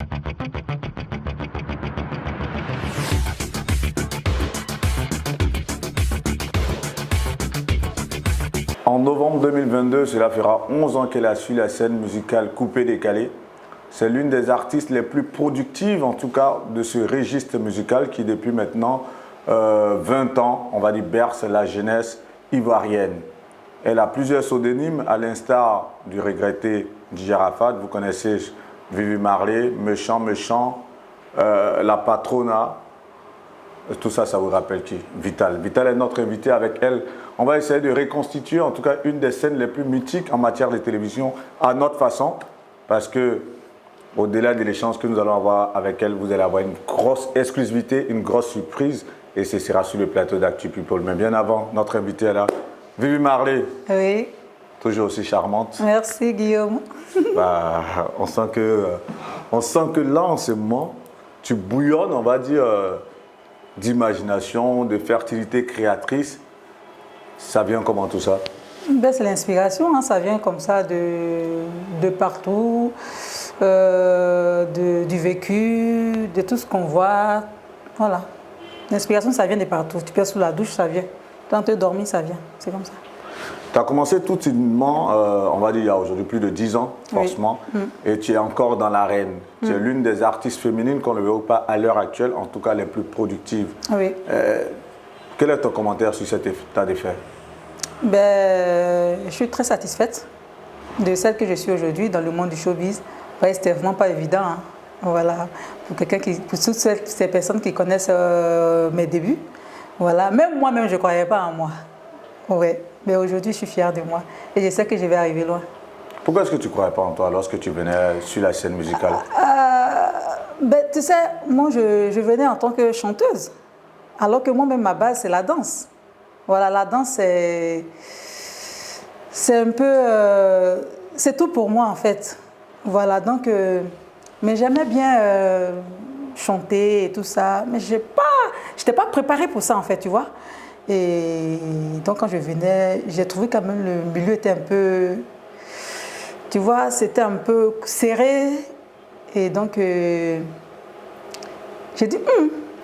En novembre 2022, cela fera 11 ans qu'elle a suivi la scène musicale coupé-décalé. C'est l'une des artistes les plus productives, en tout cas, de ce registre musical qui, depuis maintenant 20 ans, on va dire, berce la jeunesse ivoirienne. Elle a plusieurs pseudonymes, à l'instar du regretté DJ Arafat. Vous connaissez Vivi Marley, Méchant, La Patrona. Tout ça, ça vous rappelle qui? Vital. Vital est notre invité. Avec elle, on va essayer de reconstituer, en tout cas, une des scènes les plus mythiques en matière de télévision à notre façon. Parce que, au-delà de l'échange que nous allons avoir avec elle, vous allez avoir une grosse exclusivité, une grosse surprise. Et ce sera sur le plateau d'Actu People. Mais bien avant, notre invité est là. Vivi Marley. Oui. Toujours aussi charmante. Merci, Guillaume. On sent que là, en ce moment, tu bouillonnes, on va dire, d'imagination, de fertilité créatrice. Ça vient comment tout ça? Ben, c'est l'inspiration, hein, ça vient comme ça de partout, du vécu, de tout ce qu'on voit. Voilà. L'inspiration, ça vient de partout. Tu peux sous la douche, ça vient. Quand tu dormis, ça vient. C'est comme ça. Tu as commencé tout timidement, on va dire il y a aujourd'hui plus de 10 ans, forcément, oui. Et tu es encore dans l'arène. Tu es l'une des artistes féminines qu'on ne veut pas à l'heure actuelle, en tout cas les plus productives. Oui. Quel est ton commentaire sur cet état des faits? Ben, je suis très satisfaite de celle que je suis aujourd'hui dans le monde du showbiz. Ouais, c'était vraiment pas évident. Hein. Voilà. Pour toutes ces personnes qui connaissent mes débuts. Voilà. Même moi-même, je ne croyais pas en moi. Ouais. Mais aujourd'hui, je suis fière de moi. Et je sais que je vais arriver loin. Pourquoi est-ce que tu ne croyais pas en toi lorsque tu venais sur la scène musicale? Ben, tu sais, moi, je venais en tant que chanteuse. Alors que moi-même, ma base, c'est la danse. Voilà, la danse, c'est un peu... c'est tout pour moi, en fait. Voilà, donc... mais j'aimais bien chanter et tout ça. Mais je n'étais pas préparée pour ça, en fait, tu vois. Et donc, quand je venais, j'ai trouvé quand même le milieu était un peu... Tu vois, c'était un peu serré. Et donc, j'ai dit,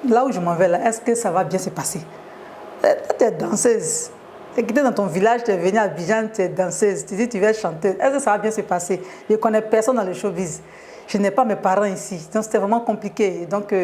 là où je m'en vais, là, est-ce que ça va bien se passer? Tu es danseuse. Tu es dans ton village, tu es venue à Abidjan, tu es danseuse. Tu dis, tu viens chanter. Est-ce que ça va bien se passer? Je ne connais personne dans le showbiz. Je n'ai pas mes parents ici. Donc, c'était vraiment compliqué. Donc,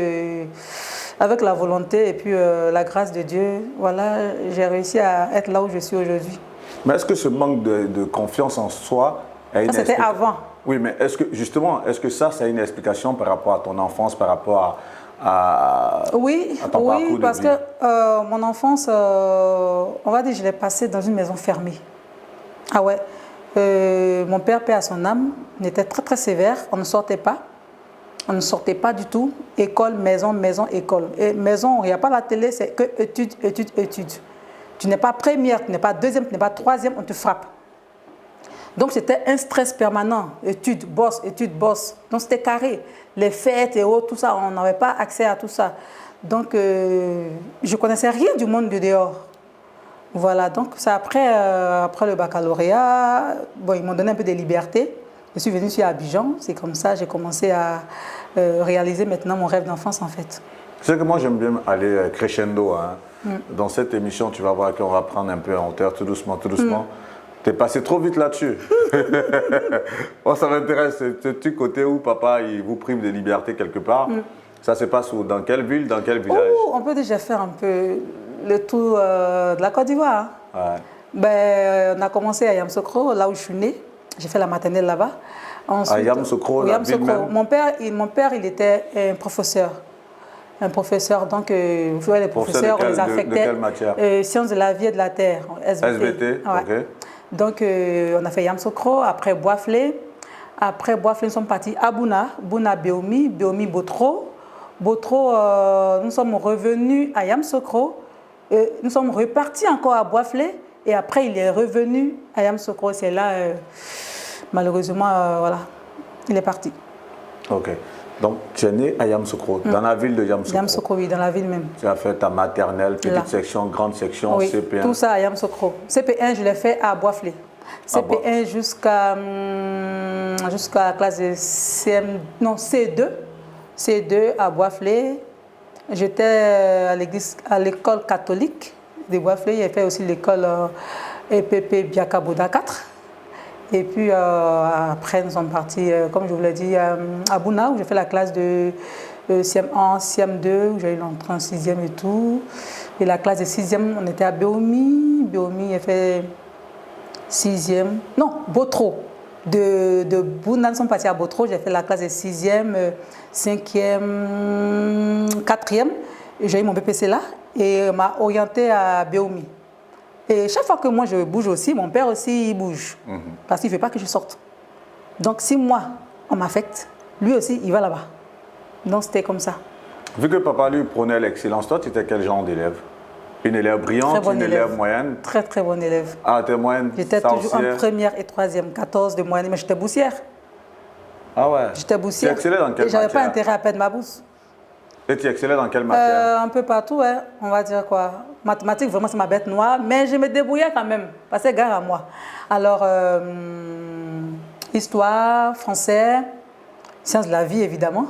avec la volonté et puis la grâce de Dieu, voilà, j'ai réussi à être là où je suis aujourd'hui. Mais est-ce que ce manque de confiance en soi a une C'était avant. Oui, mais est-ce que justement, est-ce que ça a une explication par rapport à ton enfance, par rapport à oui, ton parcours de parce vie? Que mon enfance, on va dire, je l'ai passée dans une maison fermée. Ah ouais. Mon père, paix à son âme, était très très sévère. On ne sortait pas. On ne sortait pas du tout. École, maison, maison, école. Et maison, il n'y a pas la télé, c'est que études, études, études. Tu n'es pas première, tu n'es pas deuxième, tu n'es pas troisième, on te frappe. Donc c'était un stress permanent. Études, boss, études, boss. Donc c'était carré. Les fêtes et autres, tout ça, on n'avait pas accès à tout ça. Donc je ne connaissais rien du monde de dehors. Voilà, donc c'est après le baccalauréat, bon, ils m'ont donné un peu de liberté. Je suis venue sur Abidjan, c'est comme ça j'ai commencé à réaliser maintenant mon rêve d'enfance en fait. C'est que moi j'aime bien aller crescendo. Hein. Dans cette émission, tu vas voir qu'on va prendre un peu en hauteur tout doucement, tout doucement. T'es passé trop vite là-dessus. Moi ça m'intéresse, ce petit côté où papa il vous prive de liberté quelque part. Ça se passe où? Dans quelle ville, dans quel village? On peut déjà faire un peu le tour de la Côte d'Ivoire. Ouais. Ben, on a commencé à Yamoussoukro, là où je suis née. J'ai fait la maternelle là-bas. Ensuite, à Yamoussoukro, la ville même? Mon père, il était un professeur. Un professeur, donc les professeurs, on les affectait. De quelle matière? Sciences de la vie et de la terre, SVT. SVT, ouais. Ok. Donc on a fait Yamoussoukro, après Boisflé. Après Boisflé, nous sommes partis à Bouna Béomi, Béomi Botro. Botro, nous sommes revenus à Yamoussoukro. Nous sommes repartis encore à Boisflé. Et après, il est revenu à Yamoussoukro. C'est là, malheureusement, voilà, il est parti. Ok. Donc, tu es né à Yamoussoukro, dans la ville de Yamoussoukro. Yamoussoukro, oui, dans la ville même. Tu as fait ta maternelle, petite section, grande section, oui, CP1. Tout ça à Yamoussoukro. CP1, je l'ai fait à Boisflé. CP1 jusqu'à la classe de C2. C2 à Boisflé. J'étais à l'école catholique de Boisflé. J'ai fait aussi l'école EPP Biaka Bouda 4. Et puis après, nous sommes partis, comme je vous l'ai dit, à Bouna, où j'ai fait la classe de CM1, CM2, où j'ai eu l'entrée en 6e et tout. Et la classe de 6e, on était à Béomi. Béomi, j'ai fait 6e. Non, Botro. De Bouna, nous sommes partis à Botro. J'ai fait la classe de 6e, 5e, 4e. J'ai eu mon BPC là et m'a orienté à Béomi. Et chaque fois que moi je bouge aussi, mon père aussi il bouge. Parce qu'il ne veut pas que je sorte. Donc si moi, on m'affecte, lui aussi, il va là-bas. Donc c'était comme ça. Vu que papa lui prenait l'excellence, toi tu étais quel genre d'élève? Une élève brillante, une élève moyenne? Très très bonne élève. Ah, t'es moyenne? J'étais toujours en première et troisième, 14 de moyenne, mais j'étais boussière. Ah ouais? J'étais boussière. Tu excellais dans quelle matière? Et j'avais pas intérêt à perdre ma bourse. Et tu excellais dans quelle matière? Un peu partout, hein, on va dire quoi. Mathématiques, vraiment, c'est ma bête noire, mais je me débrouillais quand même, parce que c'est gare à moi. Alors, histoire, français, sciences de la vie, évidemment.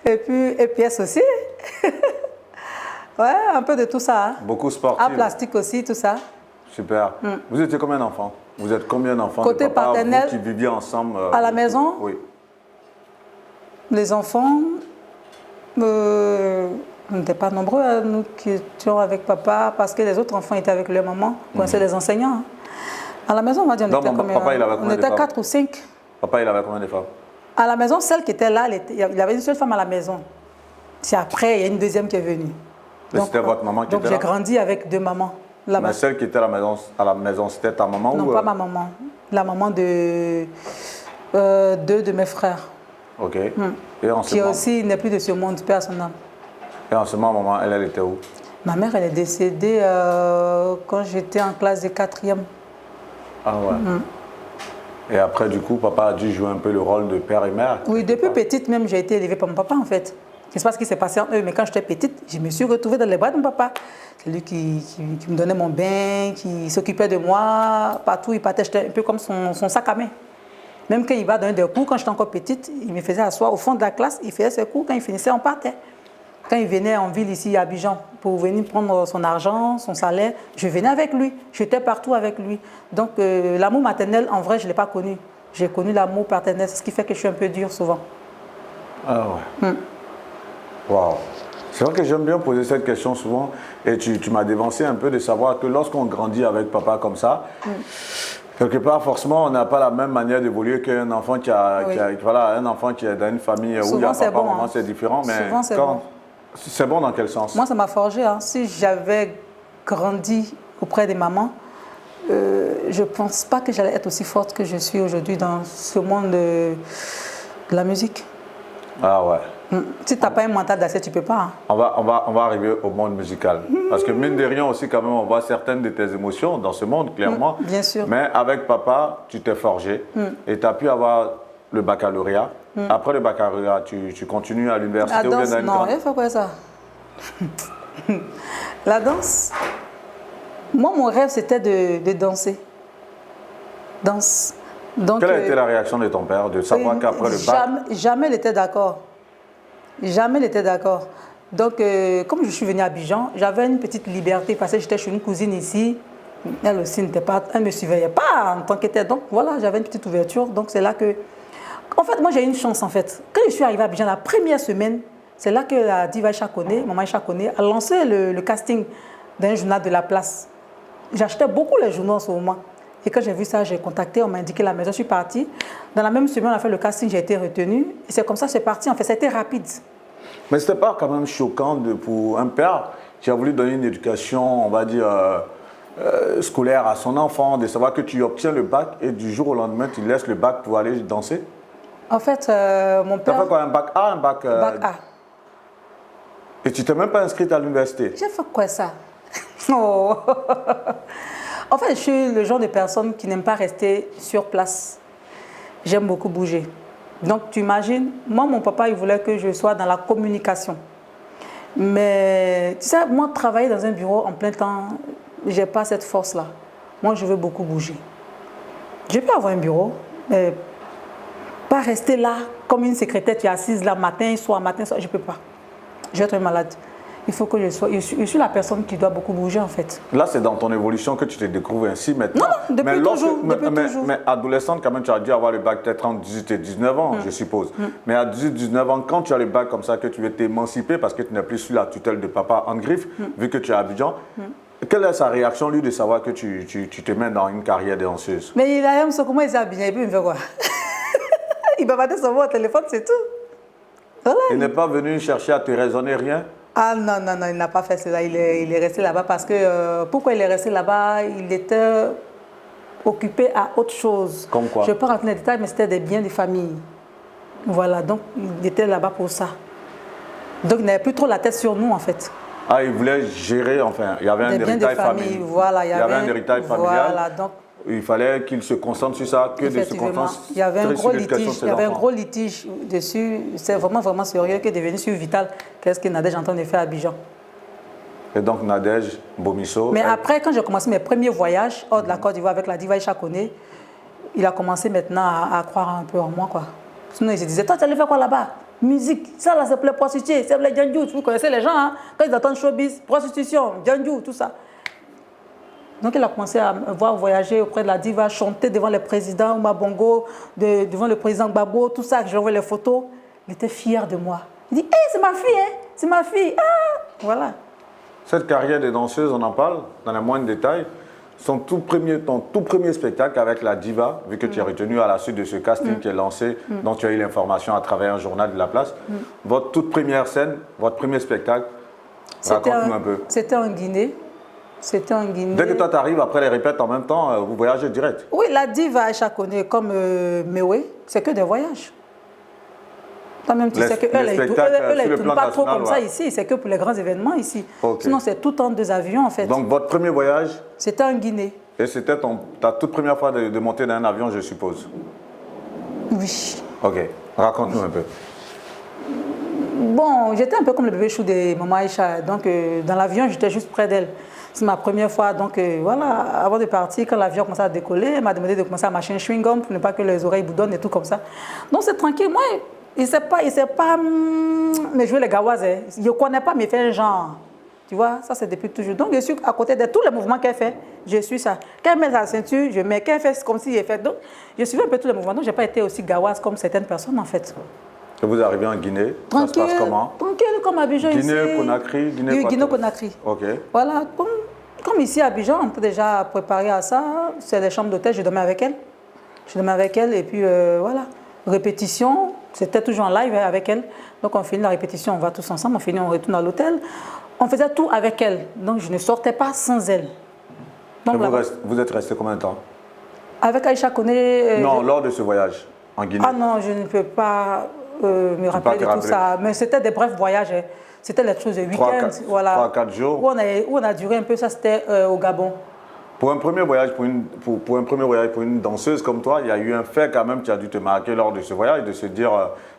Et puis, EPS aussi. Ouais, un peu de tout ça. Hein. Beaucoup sportif. Art plastique aussi, tout ça. Super. Vous étiez combien d'enfants? Vous êtes combien d'enfants? Côté paternel, qui viviez ensemble à la maison? Oui. Les enfants, on n'était pas nombreux, nous qui étions avec papa, parce que les autres enfants étaient avec leur maman, c'est les enseignants. Hein. À la maison, on va dire, on était combien? Papa, il avait combien on était 4 ou 5. Papa, il avait combien de femmes? À la maison, celle qui était là, il y avait une seule femme à la maison. C'est après, il y a une deuxième qui est venue. C'était votre maman qui était là? Donc j'ai grandi avec 2 mamans. Mais celle qui était à la maison, c'était ta maman? Non, ou pas ma maman. La maman de 2 de mes frères. Ok. Et en qui aussi n'est plus de ce monde, paix à son âme. Et en ce moment, elle était où? Ma mère, elle est décédée quand j'étais en classe de 4e. Ah ouais. Et après, du coup, papa a dû jouer un peu le rôle de père et mère? Oui, depuis petite même, j'ai été élevée par mon papa en fait. Je ne sais pas ce qui s'est passé en eux, mais quand j'étais petite, je me suis retrouvée dans les bras de mon papa. C'est lui qui me donnait mon bain, qui s'occupait de moi. Partout, il partait, j'étais un peu comme son sac à main. Même quand il va donner des cours, quand j'étais encore petite, il me faisait asseoir au fond de la classe, il faisait ses cours, quand il finissait, on partait. Quand il venait en ville ici à Abidjan pour venir prendre son argent, son salaire, je venais avec lui, j'étais partout avec lui. Donc l'amour maternel, en vrai, je ne l'ai pas connu. J'ai connu l'amour paternel, c'est ce qui fait que je suis un peu dure souvent. Ah ouais. Waouh. C'est vrai que j'aime bien poser cette question souvent et tu m'as dévancé un peu de savoir que lorsqu'on grandit avec papa comme ça, quelque part, forcément, on n'a pas la même manière d'évoluer qu'un enfant un enfant qui est dans une famille où il y a papa, maman, c'est différent. Mais souvent, c'est bon. C'est bon dans quel sens? Moi, ça m'a forgé. Hein. Si j'avais grandi auprès des mamans, je ne pense pas que j'allais être aussi forte que je suis aujourd'hui dans ce monde de la musique. Ah ouais. Si tu n'as pas un mental d'acier, tu ne peux pas. Hein. On va arriver au monde musical. Parce que mine de rien aussi, quand même, on voit certaines de tes émotions dans ce monde, clairement. Bien sûr. Mais avec papa, tu t'es forgé et tu as pu avoir le baccalauréat. Après le baccalauréat, tu continues à l'université ou bien dans une non, il faut quoi ça? La danse. Moi, mon rêve, c'était de danser. Danse. Donc, quelle a été la réaction de ton père de savoir qu'après le bac... Jamais il était d'accord. Jamais il était d'accord. Donc, comme je suis venue à Abidjan, j'avais une petite liberté parce que j'étais chez une cousine ici. Elle aussi elle ne me surveillait pas en tant qu'était. Donc, voilà, j'avais une petite ouverture. Donc, c'est là que... En fait, moi, j'ai eu une chance, en fait. Quand je suis arrivée à Abidjan, la première semaine, c'est là que la diva Aïcha Koné, maman Aïcha Koné, a lancé le casting d'un journal de la place. J'achetais beaucoup les journaux en ce moment. Et quand j'ai vu ça, j'ai contacté, on m'a indiqué la maison, je suis partie. Dans la même semaine, on a fait le casting, j'ai été retenue. Et c'est comme ça que c'est parti. En fait, ça a été rapide. Mais ce n'était pas quand même choquant pour un père qui a voulu donner une éducation, on va dire, scolaire à son enfant, de savoir que tu obtiens le bac et du jour au lendemain, tu laisses le bac pour aller danser? En fait, mon père... Tu as fait quoi, un bac A, un bac... Bac A. Et tu t'es même pas inscrite à l'université? J'ai fait quoi ça? Oh. En fait, je suis le genre de personne qui n'aime pas rester sur place. J'aime beaucoup bouger. Donc, tu imagines, moi, mon papa, il voulait que je sois dans la communication. Mais, tu sais, moi, travailler dans un bureau en plein temps, je n'ai pas cette force-là. moi, je veux beaucoup bouger. Je peux avoir un bureau, mais pas rester là comme une secrétaire, tu es assise là matin, soir, je ne peux pas. Je vais être malade. Il faut que je sois. Je suis la personne qui doit beaucoup bouger en fait. Là, c'est dans ton évolution que tu te découvres ainsi maintenant. Non, depuis toujours. Mais adolescente, quand même, tu as dû avoir le bac peut-être entre 18 et 19 ans, je suppose. Mais à 18-19 ans, quand tu as le bac comme ça, que tu veux t'émanciper parce que tu n'es plus sous la tutelle de papa en griffe, vu que tu es à Abidjan, quelle est sa réaction, lui, de savoir que tu te mets dans une carrière de danseuse? Mais il aime ça, comment il est à Abidjan, et puis il me fait quoi? Il m'a battu son mot au téléphone, c'est tout. Voilà. Il n'est pas venu chercher à te raisonner rien? Ah non, il n'a pas fait cela. Il est resté là-bas parce que... pourquoi il est resté là-bas? Il était occupé à autre chose. Comme quoi? Je ne vais pas rentrer dans les détails, mais c'était des biens de famille. Voilà, donc il était là-bas pour ça. Donc il n'avait plus trop la tête sur nous, en fait. Ah, il voulait gérer, enfin, il y avait un héritage familial. Voilà, il y avait un héritage familial. Voilà, donc... Il fallait qu'il se concentre sur ça, que de se concentrer il y avait un gros litige, il y avait un gros litige dessus. C'est vraiment sérieux qui est devenu sur Vital. Qu'est-ce que Nadège est en train de faire à Abidjan? Et donc Nadège, Bomisso. Mais après, quand j'ai commencé mes premiers voyages hors de la Côte d'Ivoire avec la diva Aïcha Koné, il a commencé maintenant à croire un peu en moi, quoi. Sinon, il se disait, toi, tu allais faire quoi là-bas? Musique, ça là, c'est pour les prostituées, c'est pour les djandjou. Vous connaissez les gens, hein? Quand ils entendent showbiz, prostitution, djandjou, tout ça. Donc, il a commencé à me voir voyager auprès de la diva, chanter devant le président Oumar Bongo, devant le président Gbagbo, tout ça, que je envoie les photos. Il était fier de moi. Il dit, hé, c'est ma fille, hein? C'est ma fille. Ah! Voilà. Cette carrière de danseuse, on en parle dans les moindres détails. Ton tout premier spectacle avec la diva, vu que tu es retenu à la suite de ce casting qui est lancé, dont tu as eu l'information à travers un journal de la place. Votre toute première scène, votre premier spectacle, raconte-nous un peu. C'était en Guinée. C'était en Guinée. Dès que toi tu arrives, après les répètes en même temps, vous voyagez direct? Oui, la diva Aïcha Koné, comme Mewe, c'est que des voyages. Toi-même, tu sais qu'elle ne tourne pas trop comme ça ici, c'est que pour les grands événements ici. Okay. Sinon, c'est tout en 2 avions en fait. Donc, votre premier voyage? C'était en Guinée. Et c'était ta toute première fois de monter dans un avion, je suppose? Oui. Ok, raconte-nous un peu. Bon, j'étais un peu comme le bébé chou de maman Aïcha. Donc, dans l'avion, j'étais juste près d'elle. C'est ma première fois, donc voilà, avant de partir, quand l'avion commençait à décoller, elle m'a demandé de commencer à mâcher un chewing-gum pour ne pas que les oreilles boudonnent et tout comme ça. Donc c'est tranquille, moi, il ne sait pas mais jouer les gawazes, il ne connaît pas, mais il fait un genre. Tu vois, ça c'est depuis toujours. Donc je suis à côté de tous les mouvements qu'elle fait, je suis ça. Quand elle met sa ceinture, je mets, quand elle fait comme si elle fait. Donc je suivais un peu tous les mouvements, donc je n'ai pas été aussi gawaz comme certaines personnes en fait. Et vous arrivez en Guinée, tranquille, ça se passe comment? Tranquille, comme à Abidjan ici. Guinée-Conakry, Guinée-Conakry. Ok. Voilà, comme ici à Abidjan, on était déjà préparé à ça. C'est les chambres d'hôtel, je dormais avec elle. Je dormais avec elle et puis voilà. Répétition, c'était toujours en live avec elle. Donc on finit la répétition, on va tous ensemble, on finit, on retourne à l'hôtel. On faisait tout avec elle. Donc je ne sortais pas sans elle. Donc, vous êtes resté combien de temps? Avec Aïcha Koné. Non, lors de ce voyage en Guinée. Ah non, je ne peux pas me rappeler de tout ça. Mais c'était des brefs voyages. C'était les choses de week-end. 3-4 jours. Où on a duré un peu, ça c'était au Gabon. Pour un premier voyage, pour une danseuse comme toi, il y a eu un fait quand même qui a dû te marquer lors de ce voyage, de se dire,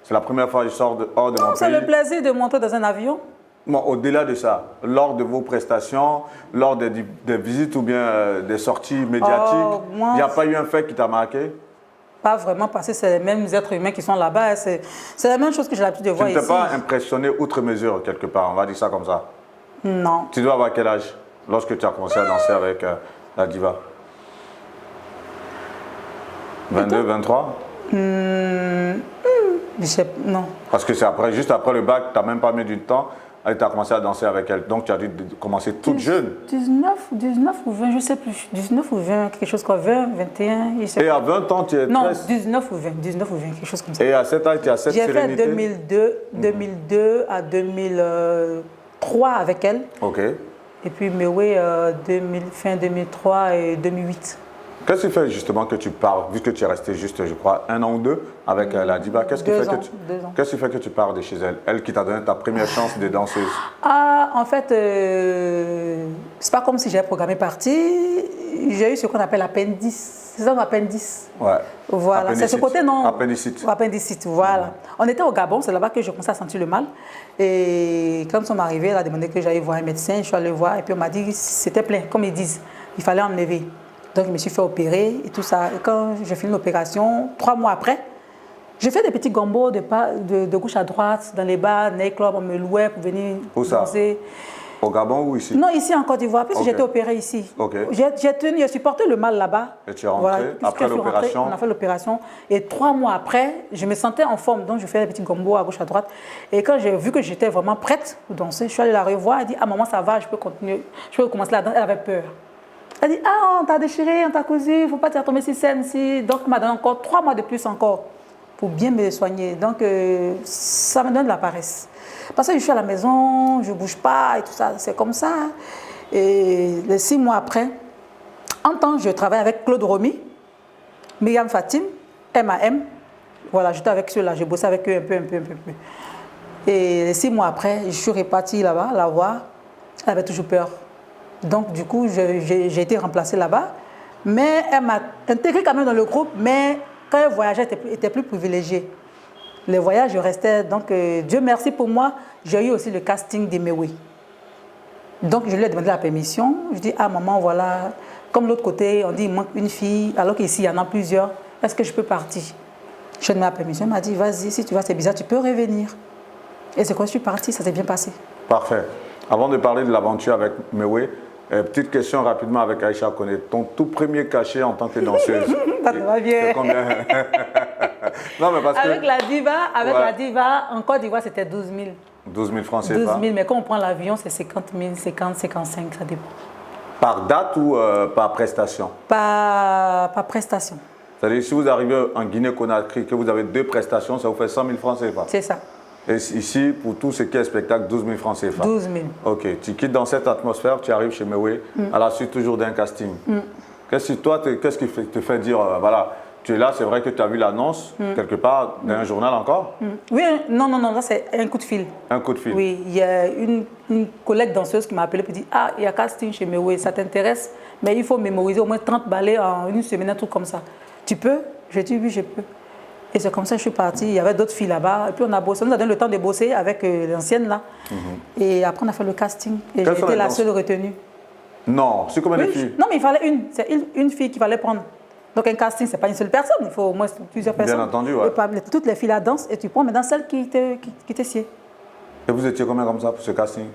c'est la première fois que je sors hors de mon pays. C'est le plaisir de monter dans un avion. Bon, au-delà de ça, lors de vos prestations, lors des visites ou bien des sorties médiatiques, il n'y a pas eu un fait qui t'a marqué? Pas vraiment, parce que c'est les mêmes êtres humains qui sont là-bas. C'est la même chose que j'ai l'habitude de voir ici. Tu ne t'es pas impressionné outre mesure quelque part, on va dire ça comme ça? Non. Tu dois avoir quel âge lorsque tu as commencé à danser avec la diva? 22, 23? Non. Parce que c'est juste après le bac, tu n'as même pas mis du temps, et tu as commencé à danser avec elle. Donc tu as dû commencer toute jeune. 19 ou 20, je ne sais plus. 19 ou 20, quelque chose comme 20, 21. Je sais et à 20 ans, tu es non, 19 ou 20, quelque chose comme ça. Et à cet âge, tu as cette sérénité? J'ai fait 2002 à 2003 avec elle. Ok. Et puis Mewe, fin 2003 et 2008. Qu'est-ce qui fait justement que tu pars, vu que tu es resté juste, je crois, 1 an ou 2 avec la diva, qu'est-ce qui fait que tu pars de chez elle? Elle qui t'a donné ta première chance de danseuse. Ah, en fait, c'est pas comme si j'avais programmé partir. J'ai eu ce qu'on appelle appendice. C'est ça, appendice. Ouais. Voilà, c'est ce côté non. Appendicite. Appendicite, voilà. On était au Gabon, c'est là-bas que je commençais à sentir le mal. Et quand nous sommes arrivés, elle a demandé que j'aille voir un médecin. Je suis allée voir et puis on m'a dit que c'était plein, comme ils disent. Il fallait enlever. Donc, je me suis fait opérer et tout ça. Et quand j'ai fini l'opération, 3 mois après, j'ai fait des petits gombos de gauche à droite, dans les bars, nightclubs, on me louait pour venir danser. Au Gabon ou ici? Non, ici en Côte d'Ivoire, puisque j'étais opérée ici. J'ai supporté le mal là-bas. Et tu es rentrée après l'opération? On a fait l'opération. Et 3 mois après, je me sentais en forme. Donc, je fais des petits gombos à gauche, à droite. Et quand j'ai vu que j'étais vraiment prête pour danser, je suis allée la revoir. Elle dit, ah maman, ça va, je peux continuer. Je peux commencer la danse. Elle avait peur. Elle dit, ah, on t'a déchiré, on t'a cousu, il ne faut pas te tomber sur scène ici. Donc, elle m'a donné encore 3 mois de plus encore pour bien me soigner. Donc, ça me donne de la paresse. Parce que je suis à la maison, je ne bouge pas et tout ça, c'est comme ça. Et les 6 mois après, en temps, je travaille avec Claude Romy, Myriam Fatim, MAM. Voilà, j'étais avec ceux-là, j'ai bossé avec eux un peu. Et les 6 mois après, je suis repartie là-bas, la voir. Elle avait toujours peur. Donc, du coup, j'ai été remplacée là-bas. Mais elle m'a intégrée quand même dans le groupe, mais quand elle voyageait, elle était plus privilégiée. Les voyages, je restais. Donc, Dieu merci pour moi, j'ai eu aussi le casting d'Emewe. Donc, je lui ai demandé la permission. Je dis, ah maman, voilà, comme l'autre côté, on dit, il manque une fille, alors qu'ici, il y en a plusieurs. Est-ce que je peux partir? Je lui ai demandé la permission. Elle m'a dit, vas-y, si tu vois, c'est bizarre, tu peux revenir. Et c'est quand je suis partie, ça s'est bien passé. Parfait. Avant de parler de l'aventure avec Mewe, petite question rapidement avec Aïcha Koné. Ton tout premier cachet en tant que danseuse? Ça va bien. C'est combien? Non, mais parce avec que... la diva, en Côte d'Ivoire, c'était 12 000. 12 000 francs CFA? 12 000, mais quand on prend l'avion, c'est 50 000, 50, 55, ça dépend. Par date ou par prestation? Par prestation. C'est-à-dire, si vous arrivez en Guinée-Conakry, que vous avez 2 prestations, ça vous fait 100 000 francs CFA? C'est ça. Et ici, pour tout ce qui est spectacle, 12 000 francs CFA? 12 000. Ok, tu quittes dans cette atmosphère, tu arrives chez Mewe, à la suite toujours d'un casting. Qu'est-ce qui te fait dire, voilà, tu es là, c'est vrai que tu as vu l'annonce, quelque part, dans un journal encore? Oui, non, là c'est un coup de fil. Un coup de fil? Oui, il y a une collègue danseuse qui m'a appelé et dit, ah, il y a casting chez Mewe, ça t'intéresse, mais il faut mémoriser au moins 30 ballets en une semaine, un truc comme ça. Tu peux? J'ai dit, oui, je peux. Et c'est comme ça que je suis partie. Il y avait d'autres filles là-bas. Et puis on a bossé. On nous a donné le temps de bosser avec l'ancienne là. Et après on a fait le casting. Et j'ai été la seule retenue. Non, c'est combien de filles? Non, mais il fallait une. C'est une fille qu'il fallait prendre. Donc un casting, c'est pas une seule personne. Il faut au moins plusieurs personnes. Bien entendu, ouais. Toutes les filles la dansent et tu prends maintenant celle qui te sied. Et vous étiez combien comme ça pour ce casting?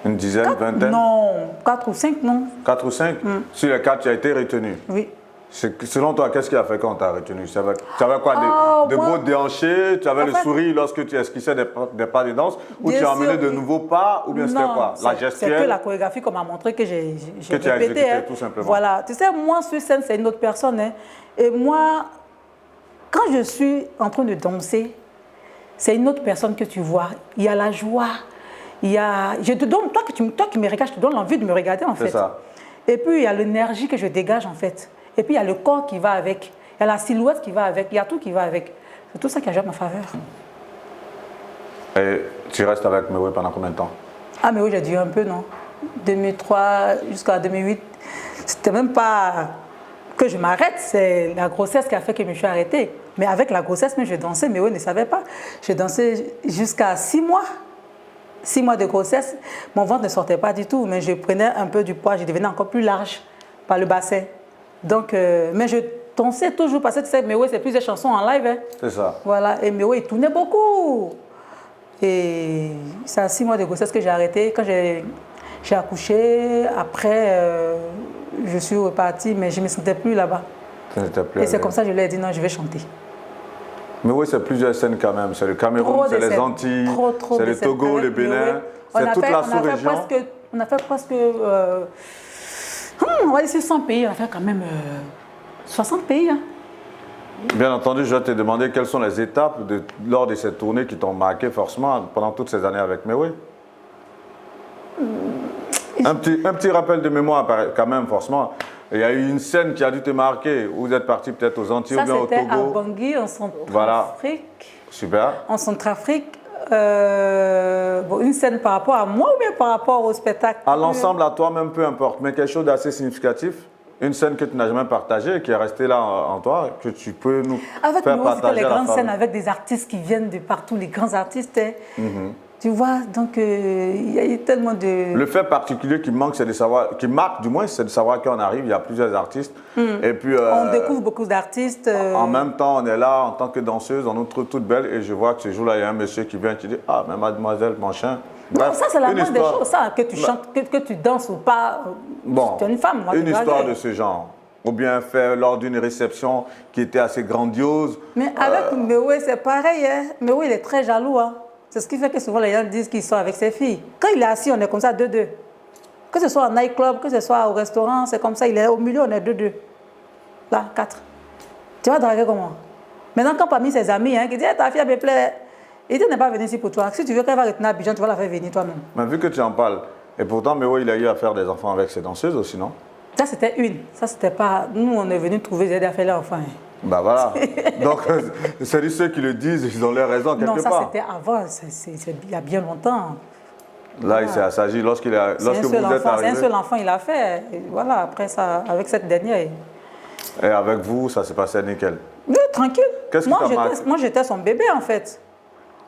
Une dizaine, 4, vingtaine? Non, 4 ou 5, non. 4 ou 5? Sur les 4, tu as été retenu? Oui. Selon toi, qu'est-ce qui a fait quand on t'a retenu? Tu avais quoi? De beaux déhanchés? Tu avais le sourire lorsque tu esquissais des pas de danse? Ou tu as emmené de nouveaux pas? Ou bien c'était quoi? La gestuelle? C'est que la chorégraphie qu'on m'a montré que j'ai répété. Exécuté, tout simplement. Voilà. Tu sais, moi, sur scène, c'est une autre personne. Hein. Et moi, quand je suis en train de danser, c'est une autre personne que tu vois. Il y a la joie. Il y a... Je te donne, toi qui me regardes, je te donne l'envie de me regarder, en fait. C'est ça. Et puis, il y a l'énergie que je dégage, en fait. Et puis, il y a le corps qui va avec. Il y a la silhouette qui va avec. Il y a tout qui va avec. C'est tout ça qui a joué à ma faveur. Et tu restes avec Mewe pendant combien de temps? Ah, mais oui, j'ai dû un peu, non. 2003 jusqu'à 2008. C'était même pas que je m'arrête. C'est la grossesse qui a fait que je me suis arrêtée. Mais avec la grossesse, je dansais. Mewe ne savait pas. Je dansais jusqu'à 6 mois. 6 mois de grossesse. Mon ventre ne sortait pas du tout. Mais je prenais un peu du poids. Je devenais encore plus large par le bassin. Donc, mais je dansais toujours parce que tu sais, Mewe, c'est plusieurs chansons en live. Hein. C'est ça. Voilà, et Mewe, il tournait beaucoup. Et c'est à 6 mois de grossesse que j'ai arrêté. Quand j'ai accouché, après, je suis repartie, mais je ne me sentais plus là-bas. Et c'est comme ça que je lui ai dit, non, je vais chanter. Mewe, c'est plusieurs scènes quand même. C'est le Cameroun, c'est les Antilles, c'est le Togo, le Bénin, c'est toute la sous-région. On a fait presque... on va dire 100 pays, on a fait quand même 60 pays. Hein. Bien entendu, je vais te demander quelles sont les étapes lors de cette tournée qui t'ont marqué forcément pendant toutes ces années avec Mewe. Un petit rappel de mémoire quand même, forcément. Il y a eu une scène qui a dû te marquer. Vous êtes parti peut-être aux Antilles ou bien au Togo. Ça, c'était à Bangui, en Centrafrique. Voilà. Super. En Centrafrique. Une scène par rapport à moi ou bien par rapport au spectacle? À l'ensemble, à toi-même, peu importe, mais quelque chose d'assez significatif, une scène que tu n'as jamais partagée, qui est restée là en toi, que tu peux nous faire partager. Avec les grandes scènes avec des artistes qui viennent de partout, les grands artistes. Tu vois, donc il y a eu tellement de... Le fait particulier qui manque, c'est de savoir, qui marque du moins, c'est de savoir qu'on arrive, il y a plusieurs artistes. Et puis, On découvre beaucoup d'artistes. en même temps, on est là en tant que danseuse, on nous trouve toutes belles et je vois que ce jour-là, il y a un monsieur qui vient qui dit « Ah, mais mademoiselle, mon chien. » Non, ça c'est la moindre des choses, ça, que tu chantes, que tu danses ou pas. Bon, tu es une femme, moi. une histoire de ce genre. Ou bien fait lors d'une réception qui était assez grandiose. Mais avec Mewe, c'est pareil. Hein. Mewe, il est très jaloux. Hein. C'est ce qui fait que souvent les gens disent qu'il sort avec ses filles. Quand il est assis, on est comme ça, 2-2. Que ce soit en nightclub, que ce soit au restaurant, c'est comme ça. Il est au milieu, on est 2-2. Là, 4. Tu vas draguer comment? Maintenant, quand parmi ses amis, hein, qui dit hey, ta fille, elle me plaît, il dit n'est pas venue ici pour toi. Si tu veux qu'elle va retourner à Abidjan, tu vas la faire venir toi-même. Mais vu que tu en parles, et pourtant, Mewe, il a eu à faire des enfants avec ses danseuses aussi, non? Ça, c'était une. Ça, c'était pas. Nous, on est venu trouver des aides à faire les enfants. Bah voilà. Donc, c'est ceux qui le disent, ils ont leur raison quelque part. Non, ça, c'était avant. Il y a bien longtemps. Là, il s'est assagi lorsque vous êtes arrivé. C'est un seul enfant, il a fait. Et voilà, après ça, avec cette dernière. Et avec vous, ça s'est passé nickel. Oui, tranquille. Qu'est-ce que moi, j'étais son bébé, en fait.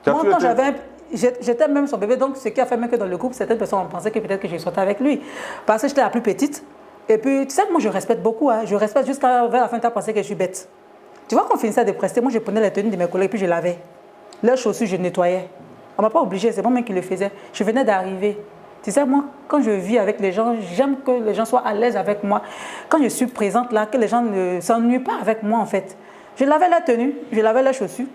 Moi, quand j'étais même son bébé, donc ce qui a fait même que dans le groupe, certaines personnes ont pensé que peut-être que je sortais avec lui. Parce que j'étais la plus petite. Et puis, tu sais que moi, je respecte beaucoup. Hein. Je respecte jusqu'à vers la fin, tu as pensé que je suis bête. Tu vois, quand on finissait de prester, moi, je prenais les tenues de mes collègues, puis je lavais. Leurs chaussures, je nettoyais. On ne m'a pas obligée, c'est moi-même qui le faisais. Je venais d'arriver. Tu sais, moi, quand je vis avec les gens, j'aime que les gens soient à l'aise avec moi. Quand je suis présente là, que les gens ne s'ennuient pas avec moi, en fait. Je lavais la tenue, je lavais les chaussures.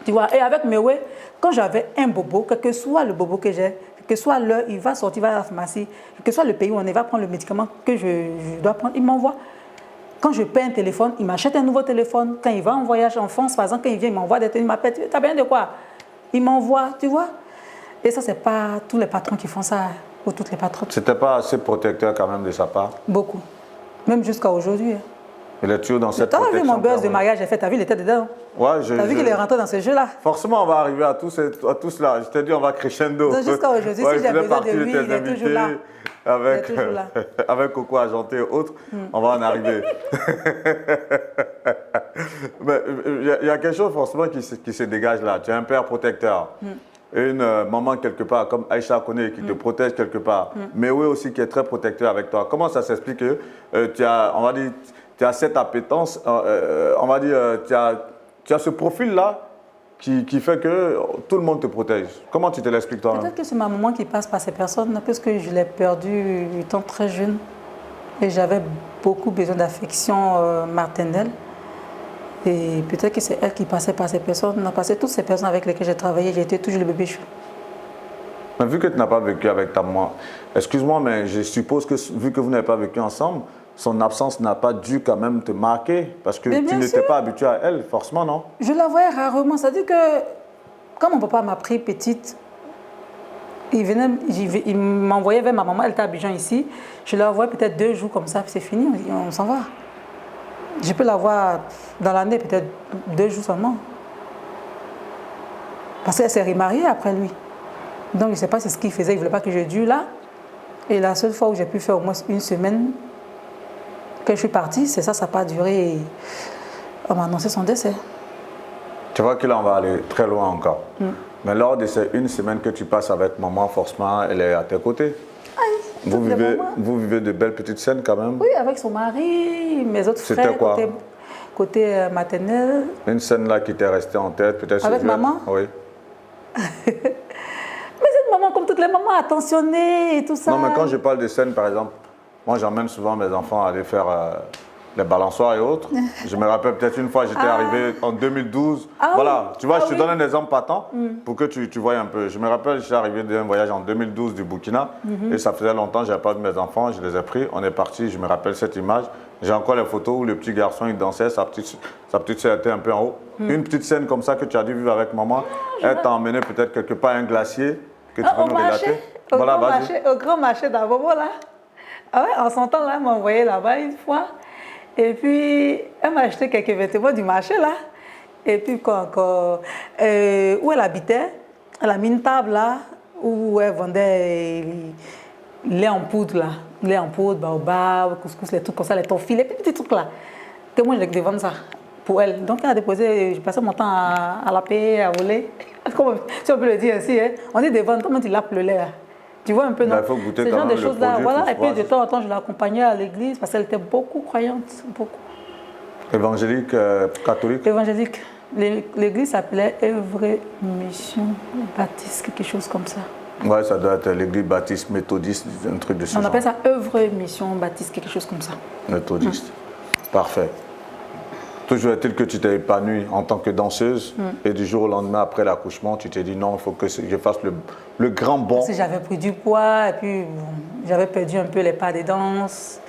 Tu vois, et avec Mewe, quand j'avais un bobo, quel que soit le bobo que j'ai, que soit l'heure, il va sortir, il va à la pharmacie, que soit le pays où on est, va prendre le médicament que je dois prendre, il m'envoie. Quand je paie un téléphone, il m'achète un nouveau téléphone. Quand il va en voyage en France, par exemple, quand il vient, il m'envoie des téléphone, il m'appelle, tu as besoin de quoi? Il m'envoie, tu vois. Et ça, ce n'est pas tous les patrons qui font ça, ou toutes les patronnes. C'était pas assez protecteur quand même de sa part? Beaucoup. Même jusqu'à aujourd'hui. Il est toujours dans cette protection. Tu as vu mon buzz de mariage, j'ai fait, t'as vu, il était dedans. Ouais, t'as vu qu'il est rentré dans ce jeu-là. Forcément, on va arriver à tous là. Je t'ai dit, on va crescendo. Jusqu'à aujourd'hui, ouais, si j'ai besoin de lui, il est toujours là. Avec, il est toujours là. Avec Coco Argenté et autres, on va en arriver. Mais il y a quelque chose forcément qui se dégage là. Tu es un père protecteur. Une maman quelque part, comme Aïcha Koné, qui te protège quelque part. Mais oui aussi qui est très protecteur avec toi. Comment ça s'explique que tu as, on va dire, tu as cette appétence, on va dire, tu as ce profil-là qui fait que tout le monde te protège. Comment tu te l'expliques toi? Peut-être que c'est ma maman qui passe par ces personnes, parce que je l'ai perdue étant très jeune. Et j'avais beaucoup besoin d'affection maternelle. Et peut-être que c'est elle qui passait par ces personnes. Parce que toutes ces personnes avec lesquelles j'ai travaillé, j'ai été toujours le bébé chou. Mais vu que tu n'as pas vécu avec ta maman, excuse-moi, mais je suppose que vu que vous n'avez pas vécu ensemble, son absence n'a pas dû quand même te marquer parce que tu n'étais pas habitué à elle, forcément, non? Je la voyais rarement. C'est-à-dire que quand mon papa m'a pris petite, il m'envoyait vers ma maman, elle était à Abidjan ici. Je la voyais peut-être 2 jours comme ça, puis c'est fini, on s'en va. Je peux la voir dans l'année, peut-être 2 jours seulement. Parce qu'elle s'est remariée après lui. Donc je ne sais pas c'est ce qu'il faisait, il ne voulait pas que je dure là. Et la seule fois où j'ai pu faire au moins 1 semaine, que je suis partie, c'est ça, ça n'a pas duré. Et on m'a annoncé son décès. Tu vois que là, on va aller très loin encore. Mais lors de ces 1 semaine que tu passes avec maman, forcément, elle est à tes côtés. Vous vivez de belles petites scènes quand même? Oui, avec son mari, mes autres frères. C'était quoi? Côté maternel. Une scène là qui t'est restée en tête, peut-être? Avec maman? Oui. Mais cette maman, comme toutes les mamans, attentionnée et tout ça. Non, mais quand je parle de scène, par exemple, moi j'emmène souvent mes enfants à aller faire les balançoires et autres. Je me rappelle peut-être une fois, j'étais arrivé en 2012. Voilà, tu vois, je te donne un exemple patent pour que tu vois un peu. Je me rappelle, je suis arrivé d'un voyage en 2012 du Burkina et ça faisait longtemps, je n'avais pas vu mes enfants, je les ai pris. On est parti, je me rappelle cette image. J'ai encore les photos où le petit garçon il dansait, sa petite sœur était un peu en haut. Une petite scène comme ça que tu as dû vivre avec maman, elle t'a emmené peut-être quelque part à un glacier que tu peux nous relater. Au grand marché d'Abobo là. Ah ouais, en son temps là, elle m'a envoyé là-bas une fois. Et puis, elle m'a acheté quelques vêtements du marché, là. Et puis, quoi encore, où elle habitait, elle a mis une table, là, où elle vendait lait en poudre, là. Lait en poudre, baobab, couscous, les trucs comme ça, les toffis, les petits trucs, là. Que moi, je devais vendre ça pour elle. Donc, elle a déposé, j'ai passé mon temps à la payer, à voler. Si on peut le dire ainsi, hein. On est devant, comment il l'appelait là. Tu vois un peu, non? Il faut goûter Ce quand genre même de le choses-là. produit Voilà. pour Et puis voir. de temps en temps, je l'accompagnais à l'église parce qu'elle était beaucoup croyante. Beaucoup. Évangélique, catholique? Évangélique. L'église s'appelait Œuvre Mission Baptiste, quelque chose comme ça. Ouais, ça doit être l'église baptiste, méthodiste, un truc de ce genre. On appelle ça Œuvre Mission Baptiste, quelque chose comme ça. Méthodiste. Parfait. Toujours est-il que tu t'es épanouie en tant que danseuse et du jour au lendemain, après l'accouchement, tu t'es dit non, il faut que je fasse le grand bond. Parce que j'avais pris du poids et puis bon, j'avais perdu un peu les pas des danses.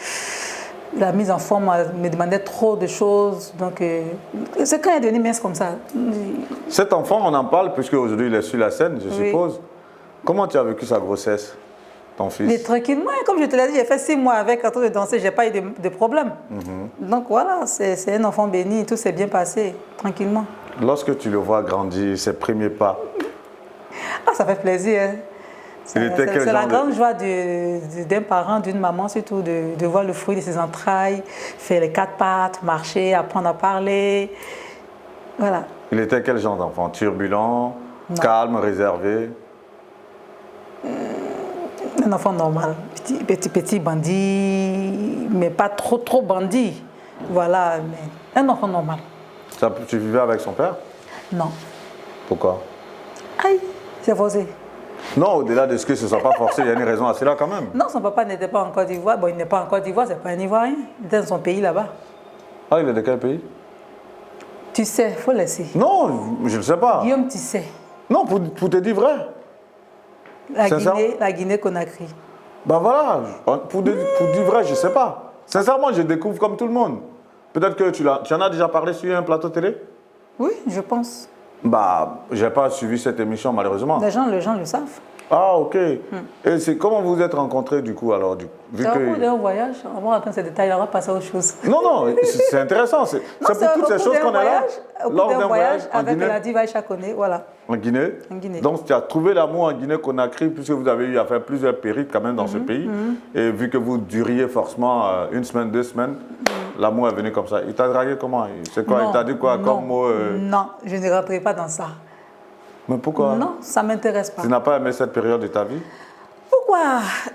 La mise en forme me demandait trop de choses. Donc, c'est quand elle est devenue mince comme ça. Cet enfant, on en parle puisque aujourd'hui il est sur la scène, je suppose. Comment tu as vécu sa grossesse, ton fils? Mais tranquillement, comme je te l'ai dit, j'ai fait 6 mois avec en train de danser, je n'ai pas eu de problème. Donc voilà, c'est un enfant béni, tout s'est bien passé, tranquillement. Lorsque tu le vois grandir, ses premiers pas, Ah, ça fait plaisir. Hein. C'est la grande joie d'un parent, d'une maman surtout, de voir le fruit de ses entrailles, faire les 4 pattes, marcher, apprendre à parler. Voilà. Il était quel genre d'enfant? Turbulent, calme, réservé? Un enfant normal, petit bandit, mais pas trop bandit. Voilà, mais un enfant normal. Tu vivais avec son père? Non. Pourquoi? Aïe, c'est forcé. Non, au-delà de ce que ce ne soit pas forcé, il y a une raison à cela quand même. Non, son papa n'était pas en Côte d'Ivoire. Bon, il n'est pas en Côte d'Ivoire, c'est pas un Ivoirien. Il était dans son pays là-bas. Ah, il est de quel pays? Tu sais, il faut laisser. Non, je ne sais pas. Guillaume, tu sais. Non, pour te dire vrai. La Guinée-Conakry. Ben voilà, pour dire vrai, je ne sais pas. Sincèrement, je découvre comme tout le monde. Peut-être que tu en as déjà parlé sur un plateau télé? Oui, je pense. Bah, je n'ai pas suivi cette émission malheureusement. Les gens le savent. Ah, ok. Et c'est comment vous vous êtes rencontrés du coup alors vu que... un voyage, on va rentrer dans ces détails, on va passer à autre chose. Non, c'est intéressant. C'est pour toutes ces choses qu'on est là. Lors d'un voyage avec la diva Chakoné, voilà. En Guinée. En Guinée. Donc tu as trouvé l'amour en Guinée-Conakry puisque vous avez eu à faire plusieurs périples quand même dans ce pays. Et vu que vous duriez forcément 1 semaine, 2 semaines, l'amour est venu comme ça. Il t'a dragué comment? C'est quoi? Il t'a dit quoi comme mot? Non, je ne rentrerai pas dans ça. Mais pourquoi? Non, ça ne m'intéresse pas. Tu n'as pas aimé cette période de ta vie? Pourquoi?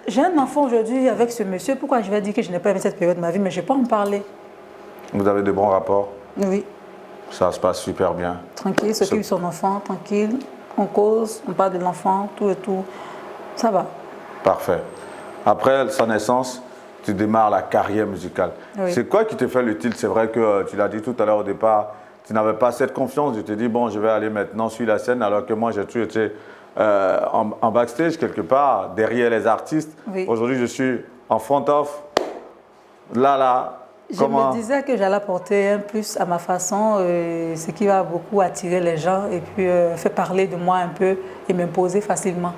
J'ai un enfant aujourd'hui avec ce monsieur. Pourquoi je vais dire que je n'ai pas aimé cette période de ma vie? Mais je n'ai pas en parler. Vous avez de bons rapports? Oui. Ça se passe super bien. Tranquille, il s'occupe de son enfant, tranquille. On cause, on parle de l'enfant, tout et tout. Ça va. Parfait. Après sa naissance, tu démarres la carrière musicale. Oui. C'est quoi qui te fait le tilt? C'est vrai que tu l'as dit tout à l'heure au départ, tu n'avais pas cette confiance. Je te dis, bon, je vais aller maintenant sur la scène, alors que moi, j'ai toujours été en backstage, quelque part, derrière les artistes. Oui. Aujourd'hui, je suis en front-off. Là. Je me disais que j'allais apporter un plus à ma façon, ce qui va beaucoup attirer les gens et puis faire parler de moi un peu et m'imposer facilement.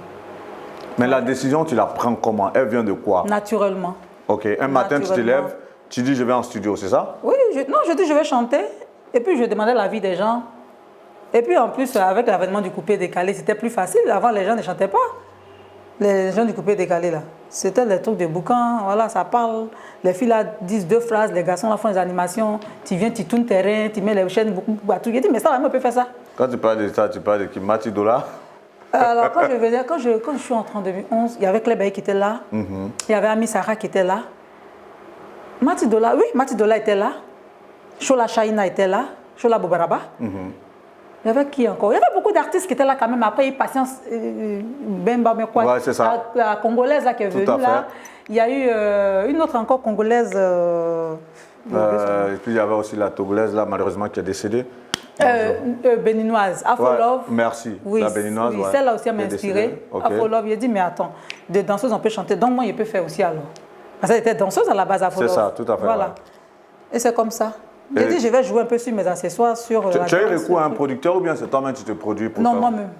Mais la décision, tu la prends comment? Elle vient de quoi? Naturellement. Ok, un matin, tu te lèves, tu dis, je vais en studio, c'est ça? Oui, je dis, je vais chanter. Et puis, je demandais l'avis des gens. Et puis, en plus, avec l'avènement du coupé décalé, c'était plus facile. Avant, les gens ne chantaient pas. Les gens du coupé décalé, là. C'était des trucs de boucan. Voilà, ça parle. Les filles, là, disent 2 phrases. Les garçons, là, font des animations. Tu viens, tu tournes terrain, tu mets les chaînes, beaucoup à tout. J'ai dit, mais ça, on peut faire ça. Quand tu parles de ça, tu parles de qui? Mati Dola? Alors, quand je suis entrée en 2011, il y avait Clébay qui était là. Il y avait Ami Sarah qui était là. Mati Dola, oui, Mati Dola était là. Shola Shaina était là. Shola Bobaraba. Il y avait qui encore? Il y avait beaucoup d'artistes qui étaient là quand même. Après, il y a eu Patience Bemba, mais quoi? Ouais, c'est ça. La Congolaise là, qui est venue là. Il y a eu une autre encore Congolaise. Et puis il y avait aussi la Togolaise là, malheureusement, qui est décédée. Béninoise, Afro-Love. Merci, oui, la béninoise. Oui, celle-là aussi m'a inspirée. Okay. Afro-Love, il a dit, mais attends, des danseuses, on peut chanter, donc moi, je peux faire aussi alors. Parce qu'elle était danseuse à la base, Afro-Love. C'est ça, tout à fait. Voilà. Ouais. Et c'est comme ça. J'ai dit, je vais jouer un peu sur mes accessoires. Tu as eu recours à un producteur ou bien c'est toi-même qui te produis pour Non, moi-même.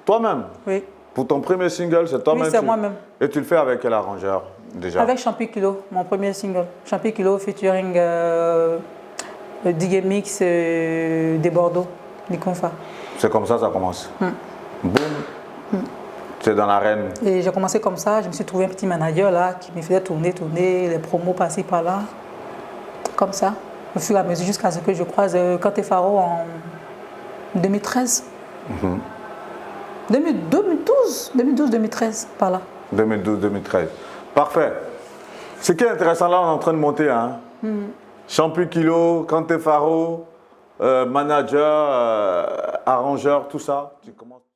Toi-même? Oui. Pour ton premier single, c'est toi-même? Oui, c'est moi-même. Et tu le fais avec quel arrangeur déjà? Avec Champi Kilo, mon premier single. Champi Kilo featuring DJ Mix des Bordeaux, Nikonfa. C'est comme ça commence. Boum. C'est dans l'arène. Et j'ai commencé comme ça. Je me suis trouvé un petit manager là qui me faisait tourner, les promos par-ci par-là. Comme ça, au fur et à mesure, jusqu'à ce que je croise Kanté Faro en 2013. 2012-2013, par là. 2012-2013. Parfait. Ce qui est intéressant, là, on est en train de monter. Hein? Champion Kilo, Kanté Faro, manager, arrangeur, tout ça. Tu commences